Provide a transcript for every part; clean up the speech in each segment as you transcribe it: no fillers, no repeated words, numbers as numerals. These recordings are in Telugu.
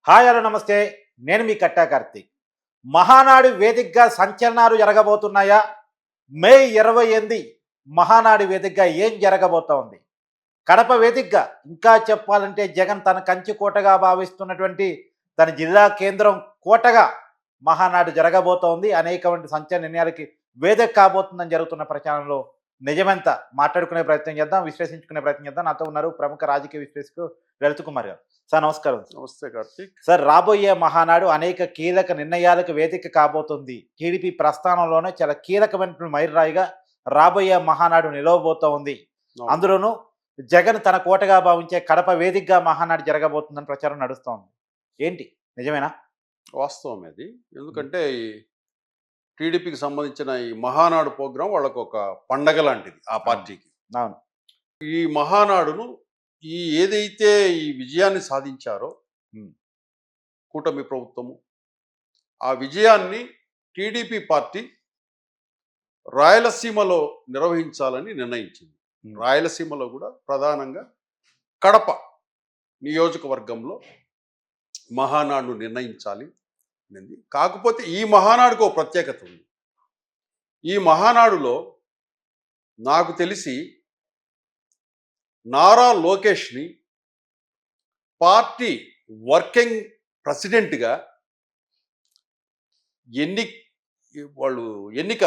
హాయ్ హలో నమస్తే. నేను మీ కట్టా కార్తీక్. మహానాడు వేదికగా సంచలనాలు జరగబోతున్నాయా? మే 28 మహానాడు వేదికగా ఏం జరగబోతోంది? కడప వేదికగా ఇంకా చెప్పాలంటే జగన్ తన కంచి కోటగా భావిస్తున్నటువంటి తన జిల్లా కేంద్రం కోటగా మహానాడు జరగబోతోంది. అనేకమైన సంచలన నిర్ణయాలకి వేదిక కాబోతుందని జరుగుతున్న ప్రచారంలో నిజమెంత మాట్లాడుకునే ప్రయత్నం చేద్దాం, విశ్లేషించుకునే ప్రయత్నం చేద్దాం. నాతో ఉన్నారు ప్రముఖ రాజకీయ విశ్లేషకులు లలిత్ కుమార్ గారు. సార్ నమస్కారం. నమస్తే కార్తీక్. సార్, రాబోయే మహానాడు అనేక కీలక నిర్ణయాలకు వేదిక కాబోతుంది. టీడీపీ ప్రస్థానంలోనే చాలా కీలకమైనటువంటి మైలురాయిగా రాబోయే మహానాడు నిలవబోతూ ఉంది. అవును. అందులోనూ జగన్ తన కోటగా భావించే కడప వేదికగా మహానాడు జరగబోతుందని ప్రచారం నడుస్తోంది. ఏంటి నిజమేనా? వాస్తవం అది. ఎందుకంటే ఈ టీడీపీకి సంబంధించిన ఈ మహానాడు ప్రోగ్రాం వాళ్ళకు ఒక పండగ లాంటిది ఆ పార్టీకి. అవును. ఈ మహానాడును ఏదైతే ఈ విజయాన్ని సాధించారో ఉమ్, కూటమి ప్రభుత్వము, ఆ విజయాన్ని టీడీపీ పార్టీ రాయలసీమలో నిర్వహించాలని నిర్ణయించింది. ఉమ్, రాయలసీమలో కూడా ప్రధానంగా కడప నియోజకవర్గంలో మహానాడును నిర్ణయించాలి అనేది. కాకపోతే ఈ మహానాడుకు ఒక ప్రత్యేకత ఉంది. ఈ మహానాడులో నాకు తెలిసి నారా లోకేష్ని పార్టీ వర్కింగ్ ప్రెసిడెంట్గా వాళ్ళు ఎన్నిక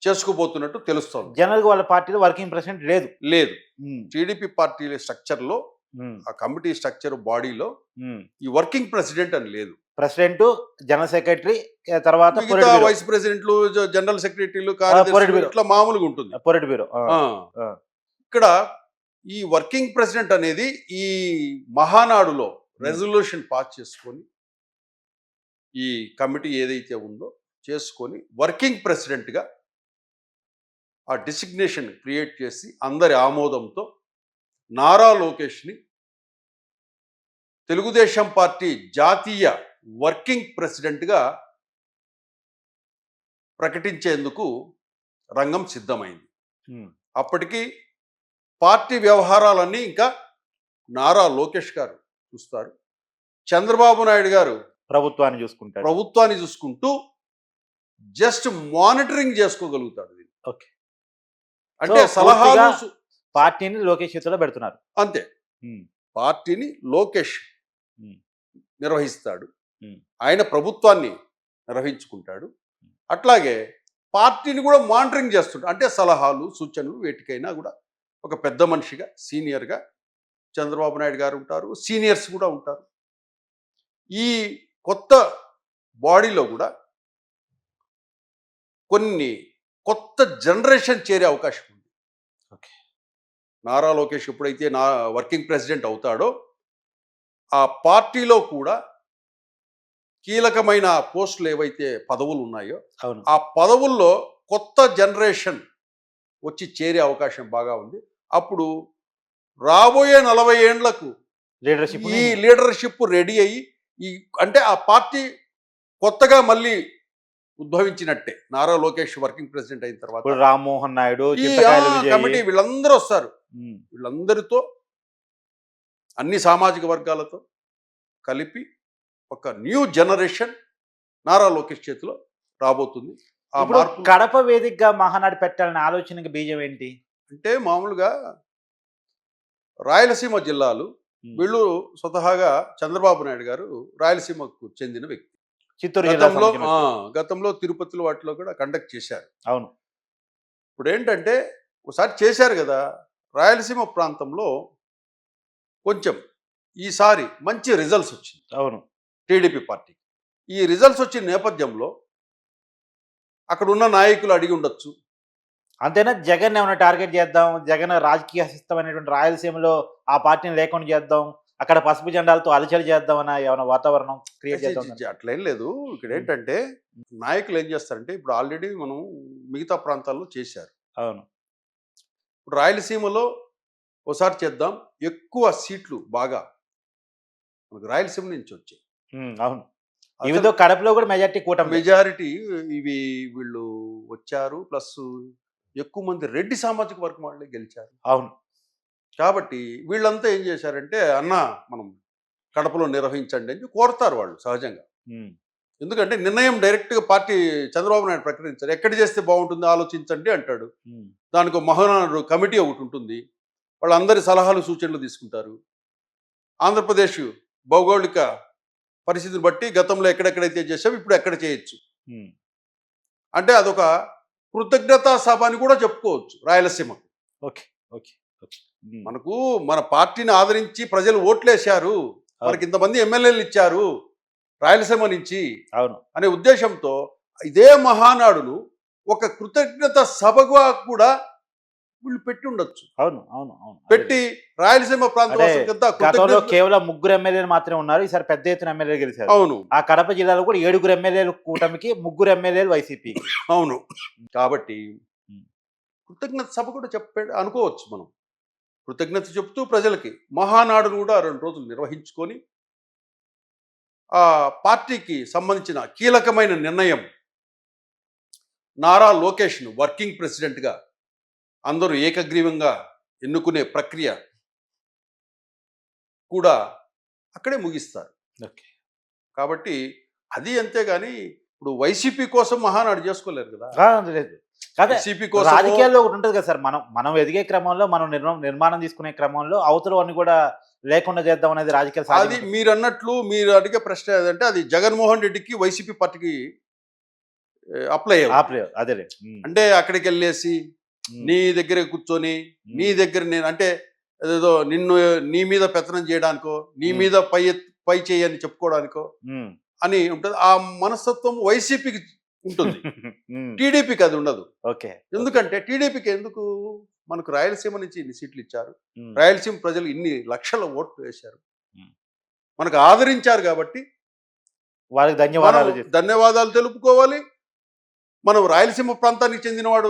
చేసుకోబోతున్నట్టు తెలుస్తోంది. జనరల్గా వాళ్ళ పార్టీలో వర్కింగ్ ప్రెసిడెంట్ లేదు. లేదు, ఉమ్, టీడీపీ పార్టీ స్ట్రక్చర్లో, ఉమ్, ఆ కమిటీ స్ట్రక్చర్ బాడీలో ఉమ్. ఈ వర్కింగ్ ప్రెసిడెంట్ అని లేదు. ప్రెసిడెంట్, జనరల్ సెక్రటరీ, తర్వాత మిగతా వైస్ ప్రెసిడెంట్లు, జనరల్ సెక్రటరీలు, కార్యదర్శులు ఇట్లా మామూలుగా ఉంటుంది. Polit bureau. ఇక్కడ ఈ వర్కింగ్ ప్రెసిడెంట్ అనేది ఈ మహానాడులో రెజల్యూషన్ పాస్ చేసుకొని, ఈ కమిటీ ఏదైతే ఉందో చేసుకొని వర్కింగ్ ప్రెసిడెంట్గా ఆ డిసిగ్నేషన్ క్రియేట్ చేసి అందరి ఆమోదంతో నారా లోకేష్ని తెలుగుదేశం పార్టీ జాతీయ వర్కింగ్ ప్రెసిడెంట్గా ప్రకటించేందుకు రంగం సిద్ధమైంది. అప్పటికి పార్టీ వ్యవహారాలన్నీ ఇంకా నారా లోకేష్ గారు చూస్తారు. చంద్రబాబు నాయుడు గారు ప్రభుత్వాన్ని చూసుకుంటూ జస్ట్ మానిటరింగ్ చేసుకోగలుగుతాడు. ఓకే. అంటే సలహాలు, పార్టీని లోకేష్ చేతిలో పెడుతున్నారు అంతే. పార్టీని లోకేష్ నిర్వహిస్తాడు, ఆయన ప్రభుత్వాన్ని నిర్వహించుకుంటాడు. అట్లాగే పార్టీని కూడా మానిటరింగ్ చేస్తుంటాడు. అంటే సలహాలు, సూచనలు, వేటికైనా కూడా ఒక పెద్ద మనిషిగా, సీనియర్గా చంద్రబాబు నాయుడు గారు ఉంటారు, సీనియర్స్ కూడా ఉంటారు. ఈ కొత్త బాడీలో కూడా కొన్ని కొత్త జనరేషన్ చేరే అవకాశం ఉంది. ఓకే. నారా లోకేష్ ఎప్పుడైతే వర్కింగ్ ప్రెసిడెంట్ అవుతాడో ఆ పార్టీలో కూడా కీలకమైన పోస్టులు ఏవైతే పదవులు ఉన్నాయో ఆ పదవుల్లో కొత్త జనరేషన్ వచ్చి చేరే అవకాశం బాగా ఉంది. అప్పుడు రాబోయే 40 ఏండ్లకు ఈ లీడర్షిప్ రెడీ అయ్యి అంటే ఆ పార్టీ కొత్తగా మళ్ళీ ఉద్భవించినట్టే. నారా లోకేష్ వర్కింగ్ ప్రెసిడెంట్ అయిన తర్వాత రామ్మోహన్ నాయుడు, కమిటీ వీళ్ళందరూ వస్తారు. వీళ్ళందరితో అన్ని సామాజిక వర్గాలతో కలిపి ఒక న్యూ జనరేషన్ నారా లోకేష్ చేతిలో రాబోతుంది. కడప వేదికగా మహానాడు పెట్టాలనే ఆలోచనకి బీజం ఏంటి అంటే మామూలుగా రాయలసీమ జిల్లాలు, వీళ్ళు స్వతహాగా చంద్రబాబు నాయుడు గారు రాయలసీమకు చెందిన వ్యక్తి. గతంలో తిరుపతిలో వాటిలో కూడా కండక్ట్ చేశారు. అవును. ఇప్పుడు ఏంటంటే ఒకసారి చేశారు కదా, రాయలసీమ ప్రాంతంలో కొంచెం ఈసారి మంచి రిజల్ట్స్ వచ్చింది. అవును. టీడీపీ పార్టీకి ఈ రిజల్ట్స్ వచ్చిన నేపథ్యంలో అక్కడ ఉన్న నాయకులు అడిగి ఉండొచ్చు, అంతేనా జగన్ ఏమైనా టార్గెట్ చేద్దాం, జగన్ రాజకీయ సిద్ధమైనటువంటి రాయలసీమలో ఆ పార్టీని లేకుండా చేద్దాం, అక్కడ పసుపు జెండాలతో అలచడి చేద్దామన్న ఏమైనా వాతావరణం క్రియేట్ చేద్దాం? అట్లేం లేదు. ఇక్కడ ఏంటంటే నాయకులు ఏం చేస్తారంటే, ఇప్పుడు ఆల్రెడీ మనం మిగతా ప్రాంతాల్లో చేశారు. అవును. ఇప్పుడు రాయలసీమలో ఒకసారి చేద్దాం, ఎక్కువ సీట్లు బాగా మనకు రాయలసీమ నుంచి వచ్చాయి. అవును. ఇవిదో కడపలో కూడా మెజారిటీ ఇవి వీళ్ళు వచ్చారు. ప్లస్ ఎక్కువ మంది రెడ్డి సామాజిక వర్గం వాళ్ళే గెలిచారు. అవును. కాబట్టి వీళ్ళంతా ఏం చేశారంటే, అన్న మనం కడపలో నిర్వహించండి అని కోరుతారు వాళ్ళు సహజంగా. ఉమ్, ఎందుకంటే నిర్ణయం డైరెక్ట్గా పార్టీ చంద్రబాబు నాయుడు ప్రకటించారు. ఎక్కడ చేస్తే బాగుంటుంది ఆలోచించండి అంటాడు. ఉమ్, దానికి ఒక మహానాడు కమిటీ ఒకటి ఉంటుంది. వాళ్ళందరి సలహాలు సూచనలు తీసుకుంటారు. ఆంధ్రప్రదేశ్ భౌగోళిక పరిస్థితిని బట్టి గతంలో ఎక్కడెక్కడైతే చేసాం ఇప్పుడు ఎక్కడ చేయొచ్చు ఉమ్. అంటే అదొక కృతజ్ఞతా సభ అని కూడా చెప్పుకోవచ్చు రాయలసీమకు. Okay okay okay. ఉమ్, మనకు మన పార్టీని ఆదరించి ప్రజలు ఓట్లేశారు, మనకి ఇంతమంది ఎమ్మెల్యేలు ఇచ్చారు రాయలసీమ నుంచి అవును. అనే ఉద్దేశంతో ఇదే మహానాడును ఒక కృతజ్ఞత సభగా కూడా వీళ్ళు పెట్టి ఉండొచ్చు. అవును అవును అవును. పెట్టి రాయలసీమ ప్రాంత అంటే వాసులకంతా గతంలో కృతజ్ఞత. కేవలం 3 ఎమ్మెల్యేలు మాత్రమే ఉన్నారు. ఈసారి పెద్ద ఎత్తున ఎమ్మెల్యేలు గెలిచారు. అవును ఆ కడప జిల్లాలో కూడా 7 ఎమ్మెల్యేలు కూటమికి, 3 ఎమ్మెల్యేలు వైసీపీ. అవును. కాబట్టి ఉమ్, కృతజ్ఞత సభ కూడా అనుకోవచ్చు మనం. కృతజ్ఞత చెప్తూ ప్రజలకి మహానాడును కూడా 2 రోజులు నిర్వహించుకొని ఆ పార్టీకి సంబంధించిన కీలకమైన నిర్ణయం నారా లోకేష్ను వర్కింగ్ ప్రెసిడెంట్గా అందరూ ఏకగ్రీవంగా ఎన్నుకునే ప్రక్రియ కూడా అక్కడే ముగిస్తారు. ఓకే. కాబట్టి అది అంతేగాని ఇప్పుడు వైసీపీ కోసం మహానాడు చేసుకోలేరు కదా. లేదు కాదే, వైసీపీ కోసం రాజకీయాల్లో ఒకటి ఉంటుంది కదా సార్, మనం ఎదిగే క్రమంలో, మనం నిర్మాణం తీసుకునే క్రమంలో అవతలవన్నీ కూడా లేకుండా చేద్దాం అనేది రాజకీయ అది సాధ్యం. మీరు అన్నట్లు మీరు అడిగే ప్రశ్న ఏదంటే అది జగన్మోహన్ రెడ్డికి వైసీపీ పార్టీకి అప్లై అయ్యారు. అదే అంటే అక్కడికి వెళ్ళేసి నీ దగ్గర కూర్చొని నీ దగ్గర నేను అంటే ఏదో నిన్ను నీ మీద పెత్తనం చేయడానికో నీ మీద పై చేయని చెప్పుకోవడానికో అని ఉంటుంది. ఆ మనస్తత్వం వైసీపీకి ఉంటుంది, టీడీపీకి అది ఉండదు. ఓకే. ఎందుకంటే టీడీపీకి ఎందుకు మనకు రాయలసీమ నుంచి ఇన్ని సీట్లు ఇచ్చారు, రాయలసీమ ప్రజలు ఇన్ని లక్షల ఓట్లు వేశారు, మనకు ఆదరించారు కాబట్టి వాళ్ళకి ధన్యవాదాలు తెలుపుకోవాలి. మనం రాయలసీమ ప్రాంతానికి చెందినవాడు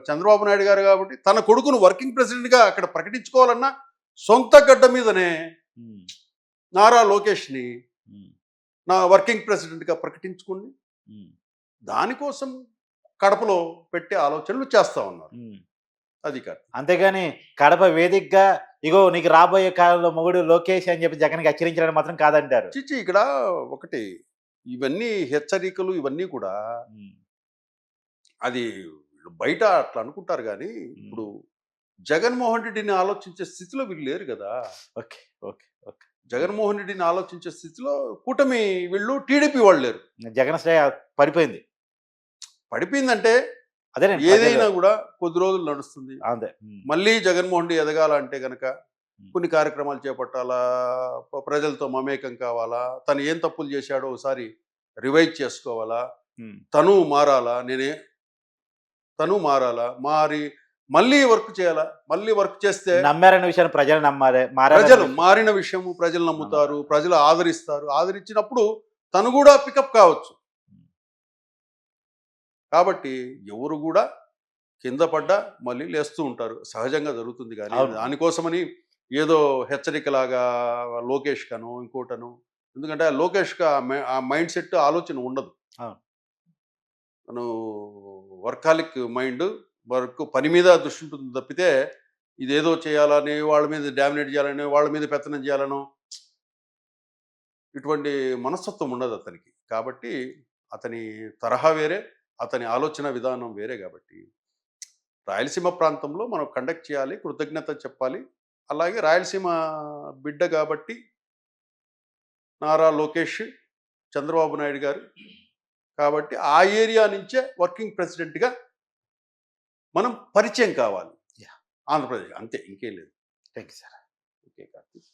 చంద్రబాబు నాయుడు గారు కాబట్టి తన కొడుకును వర్కింగ్ ప్రెసిడెంట్గా అక్కడ ప్రకటించుకోవాలన్నా సొంత గడ్డ మీదనే నారా లోకేష్ని నా వర్కింగ్ ప్రెసిడెంట్గా ప్రకటించుకోండి, దానికోసం కడపలో పెట్టే ఆలోచనలు చేస్తా ఉన్నారు. అది కాదు, అంతేగాని కడప వేదికగా ఇగో నీకు రాబోయే కాలంలో మొగుడు లోకేష్ అని చెప్పి జగన్కి హెచ్చరించడం మాత్రం కాదంటారు. చిచ్చి ఇక్కడ ఒకటి ఇవన్నీ హెచ్చరికలు ఇవన్నీ కూడా అది బయట అట్లా అనుకుంటారు కానీ ఇప్పుడు జగన్మోహన్ రెడ్డిని ఆలోచించే స్థితిలో వీళ్ళు లేరు కదా. Okay okay okay. జగన్మోహన్ రెడ్డిని ఆలోచించే స్థితిలో కూటమి వీళ్ళు టీడీపీ వాళ్ళు లేరు. జగన్ శ్రేయ పడిపోయిందంటే అదే ఏదైనా కూడా కొద్ది రోజులు నడుస్తుంది. అదే మళ్ళీ జగన్మోహన్ రెడ్డి ఎదగాలంటే కనుక కొన్ని కార్యక్రమాలు చేపట్టాలా, ప్రజలతో మమేకం కావాలా, తను ఏం తప్పులు చేశాడో ఒకసారి రివైజ్ చేసుకోవాలా, తను మారి మళ్ళీ వర్క్ చేయాలా. మళ్ళీ వర్క్ చేస్తే నమ్మారనే విషయాన్ని ప్రజలు నమ్మాలి. ప్రజలు మారిన విషయము ప్రజలు నమ్ముతారు, ప్రజలు ఆదరిస్తారు. ఆదరించినప్పుడు తను కూడా పికప్ కావచ్చు. కాబట్టి ఎవరు కూడా కింద పడ్డా మళ్ళీ లేస్తూ ఉంటారు, సహజంగా జరుగుతుంది. కానీ దానికోసమని ఏదో హెచ్చరికలాగా లోకేష్ కను ఇంకోటను, ఎందుకంటే లోకేష్కి ఆ మైండ్ సెట్ ఆలోచన ఉండదు. తను వర్కాలిక్ మైండ్, వర్క్ పని మీద దృష్టి ఉంటుంది తప్పితే ఇదేదో చేయాలని, వాళ్ళ మీద డామినేట్ చేయాలని, వాళ్ళ మీద పెత్తనం చేయాలను ఇటువంటి మనస్తత్వం ఉండదు అతనికి. కాబట్టి అతని తరహా వేరే, అతని ఆలోచన విధానం వేరే. కాబట్టి రాయలసీమ ప్రాంతంలో మనం కండక్ట్ చేయాలి, కృతజ్ఞత చెప్పాలి. అలాగే రాయలసీమ బిడ్డ కాబట్టి నారా లోకేష్, చంద్రబాబు నాయుడు గారు కాబట్టి ఆ ఏరియా నుంచే వర్కింగ్ ప్రెసిడెంట్గా మనం పరిచయం కావాలి ఆంధ్రప్రదేశ్, అంతే, ఇంకేం లేదు. Thank you sir. Okay Karthik.